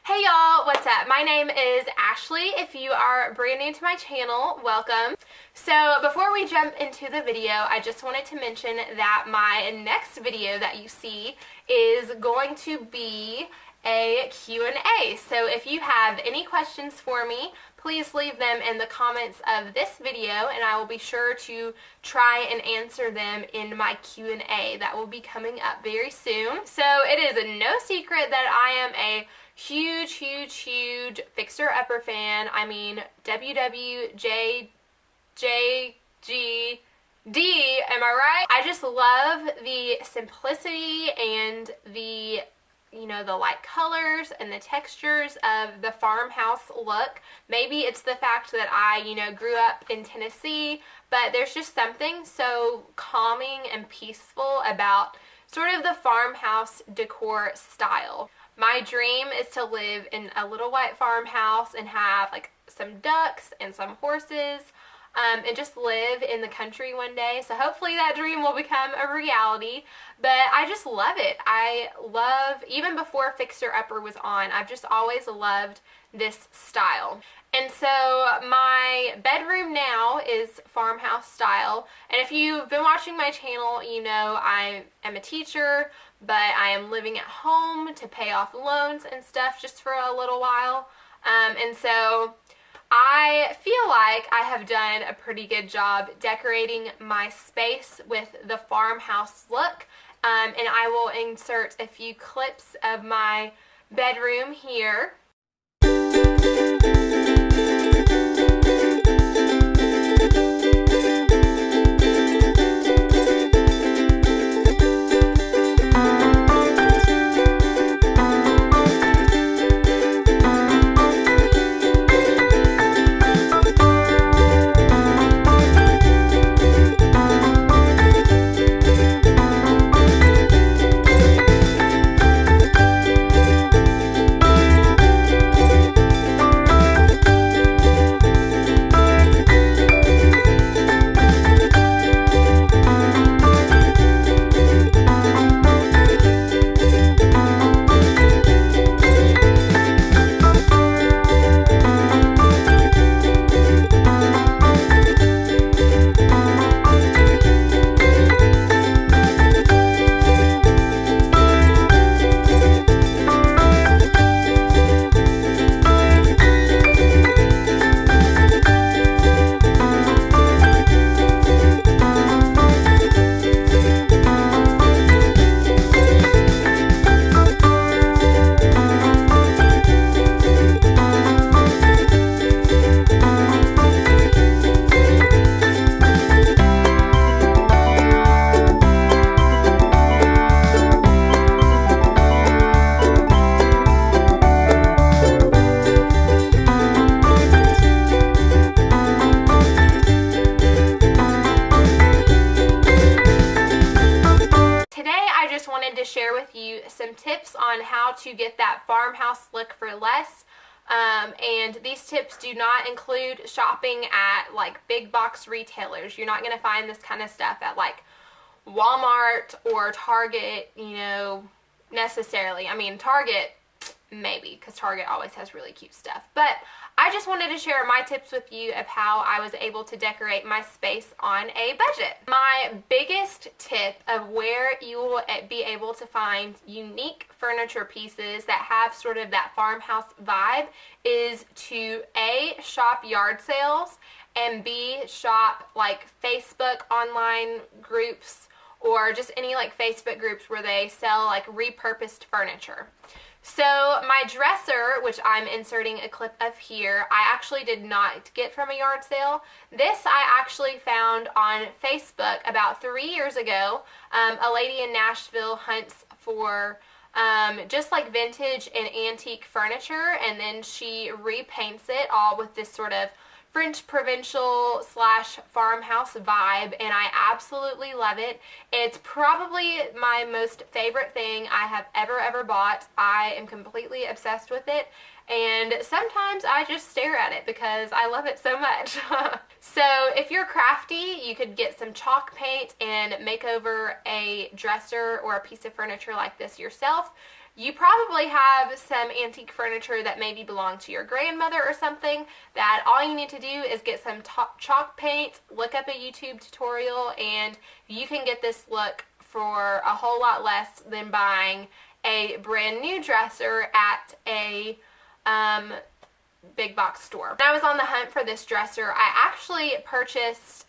Hey y'all, what's up? My name is Ashley. If you are brand new to my channel, welcome. So before we jump into the video, I just wanted to mention that my next video that you see is going to be a Q&A. So if you have any questions for me, please leave them in the comments of this video and I will be sure to try and answer them in my Q&A that will be coming up very soon. So it is no secret that I am a huge Fixer Upper fan. I mean, WWJJGD, am I right? I just love the simplicity and the the light colors and the textures of the farmhouse look. Maybe it's the fact that I, grew up in Tennessee, but there's just something so calming and peaceful about sort of the farmhouse decor style. My dream is to live in a little white farmhouse and have like some ducks and some horses and just live in the country one day. So hopefully that dream will become a reality, but I just love it. I love, even before Fixer Upper was on, I've just always loved this style. And so my bedroom now is farmhouse style, and if you've been watching my channel, you know I am a teacher, but I am living at home to pay off loans and stuff just for a little while, and so I feel like I have done a pretty good job decorating my space with the farmhouse look, and I will insert a few clips of my bedroom here. To share with you some tips on how to get that farmhouse look for less, and these tips do not include shopping at like big box retailers. You're not going to find this kind of stuff at like Walmart or Target, necessarily. I mean, Target maybe, because Target always has really cute stuff, but I just wanted to share my tips with you of how I was able to decorate my space on a budget. My biggest tip of where you will be able to find unique furniture pieces that have sort of that farmhouse vibe is to A, shop yard sales, and B, shop like Facebook online groups or just any like Facebook groups where they sell like repurposed furniture. So my dresser, which I'm inserting a clip of here, I actually did not get from a yard sale. This I actually found on Facebook about 3 years ago. A lady in Nashville hunts for just like vintage and antique furniture, and then she repaints it all with this sort of French provincial slash farmhouse vibe, and I absolutely love it. It's probably my most favorite thing I have ever bought. I am completely obsessed with it, and sometimes I just stare at it because I love it so much. So if you're crafty, you could get some chalk paint and make over a dresser or a piece of furniture like this yourself. you probably have some antique furniture that maybe belonged to your grandmother or something, that all you need to do is get some chalk paint, look up a YouTube tutorial, and you can get this look for a whole lot less than buying a brand new dresser at a big box store. When I was on the hunt for this dresser, I actually purchased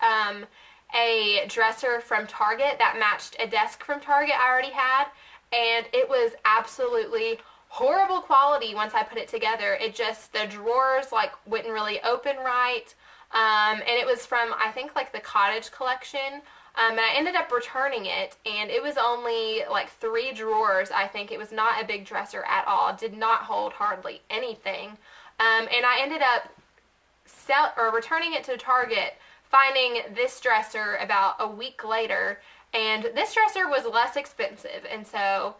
a dresser from Target that matched a desk from Target I already had, and it was absolutely horrible quality once I put it together. It just, the drawers like wouldn't really open right, and it was from, I think, like the Cottage collection, and I ended up returning it, and it was only like 3 drawers. I think it was not a big dresser at all, did not hold hardly anything, and I ended up returning it to Target, finding this dresser about a week later. And this dresser was less expensive, and so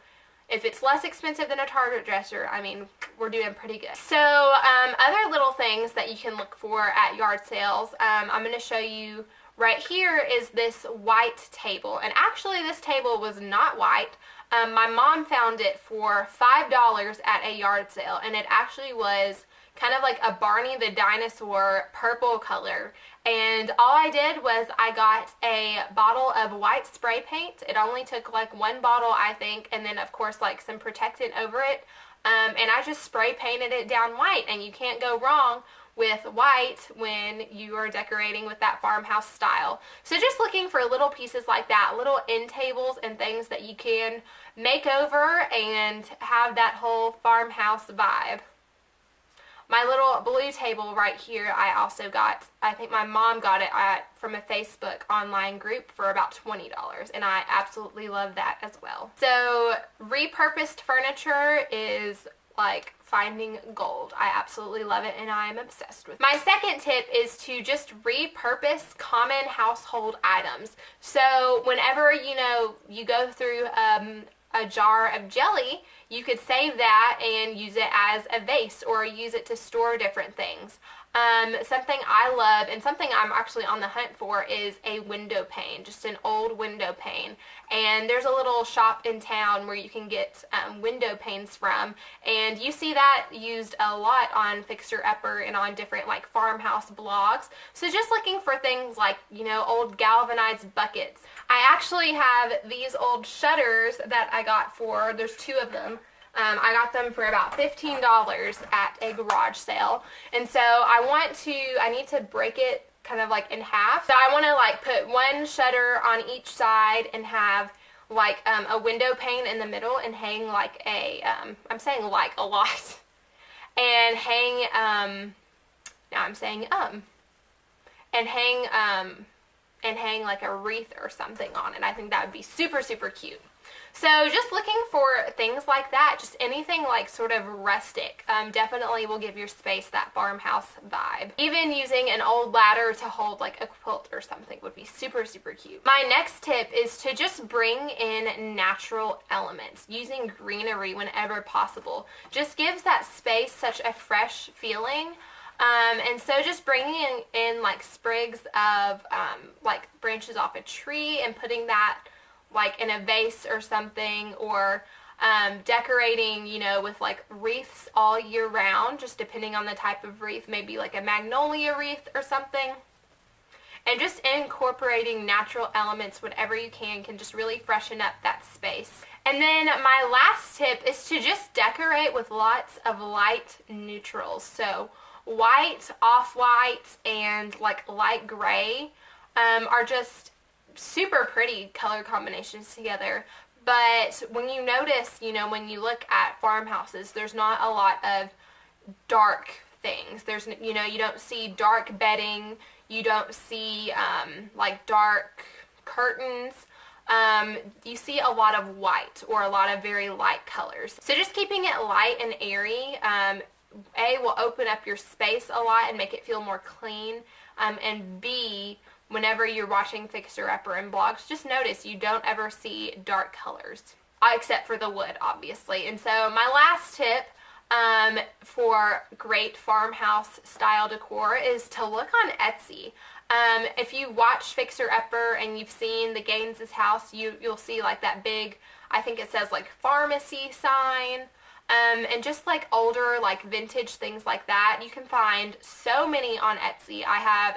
if it's less expensive than a Target dresser, I mean, we're doing pretty good. So other little things that you can look for at yard sales, I'm going to show you right here is this white table. And actually this table was not white. My mom found it for $5 at a yard sale, and it actually was kind of like a Barney the Dinosaur purple color. And all I did was I got a bottle of white spray paint. It only took like 1 bottle, I think, and then of course like some protectant over it. And I just spray painted it down white, and you can't go wrong with white when you are decorating with that farmhouse style. So just looking for little pieces like that, little end tables and things that you can make over and have that whole farmhouse vibe. My little blue table right here, I also got, I think my mom got it from a Facebook online group for about $20, and I absolutely love that as well. So repurposed furniture is like finding gold. I absolutely love it, and I am obsessed with it. My second tip is to just repurpose common household items. So whenever, you know, you go through a jar of jelly, you could save that and use it as a vase or use it to store different things. Something I love and something I'm actually on the hunt for is a window pane, just an old window pane. And there's a little shop in town where you can get window panes from, and you see that used a lot on Fixer Upper and on different like farmhouse blogs. So just looking for things like, you know, old galvanized buckets. I actually have these old shutters that I got for, there's 2 of them. I got them for about $15 at a garage sale. And so I need to break it kind of like in half. So I want to like put 1 shutter on each side and have like a window pane in the middle and hang like a, I'm saying like a lot, and hang, now I'm saying and hang like a wreath or something on it. I think that would be super, super cute. So just looking for things like that, just anything like sort of rustic, definitely will give your space that farmhouse vibe. Even using an old ladder to hold like a quilt or something would be super, super cute. My next tip is to just bring in natural elements. Using greenery whenever possible just gives that space such a fresh feeling. And so just bringing in like sprigs of like branches off a tree and putting that like in a vase or something, or decorating, you know, with like wreaths all year round, just depending on the type of wreath, maybe like a magnolia wreath or something. And just incorporating natural elements whenever you can just really freshen up that space. And then my last tip is to just decorate with lots of light neutrals. So white, off-white, and like light gray are just super pretty color combinations together. But when you notice, you know, when you look at farmhouses, there's not a lot of dark things. There's, you know, you don't see dark bedding, you don't see like dark curtains. You see a lot of white or a lot of very light colors. So just keeping it light and airy, A, will open up your space a lot and make it feel more clean, and B, whenever you're watching Fixer Upper and blogs, just notice you don't ever see dark colors, except for the wood, obviously. And so my last tip for great farmhouse style decor is to look on Etsy. If you watch Fixer Upper and you've seen the Gaines' house, you'll see like that big I think it says like pharmacy sign. And just like older, like vintage things like that. You can find so many on Etsy. I have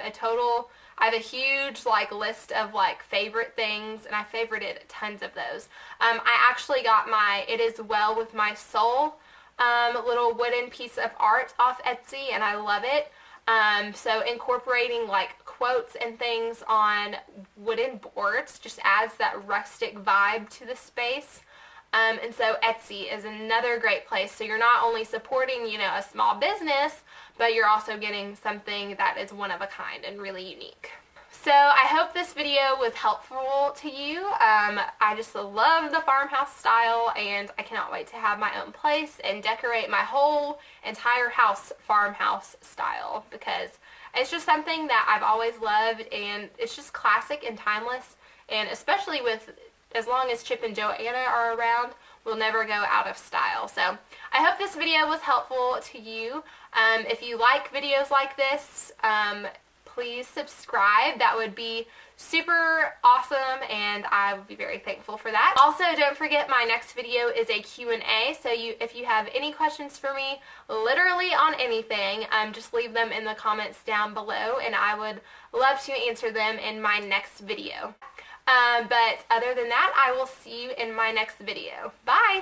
a huge like list of like favorite things, and I favorited tons of those. I actually got my It Is Well With My Soul little wooden piece of art off Etsy, and I love it. So incorporating like quotes and things on wooden boards just adds that rustic vibe to the space. And so Etsy is another great place. So you're not only supporting, a small business, but you're also getting something that is one of a kind and really unique. So I hope this video was helpful to you. I just love the farmhouse style, and I cannot wait to have my own place and decorate my whole entire house farmhouse style, because it's just something that I've always loved, and it's just classic and timeless, and especially as long as Chip and Joanna are around, we'll never go out of style. So I hope this video was helpful to you. If you like videos like this, please subscribe. That would be super awesome, and I would be very thankful for that. Also, don't forget my next video is a Q&A, so if you have any questions for me, literally on anything, just leave them in the comments down below, and I would love to answer them in my next video. But other than that, I will see you in my next video. Bye!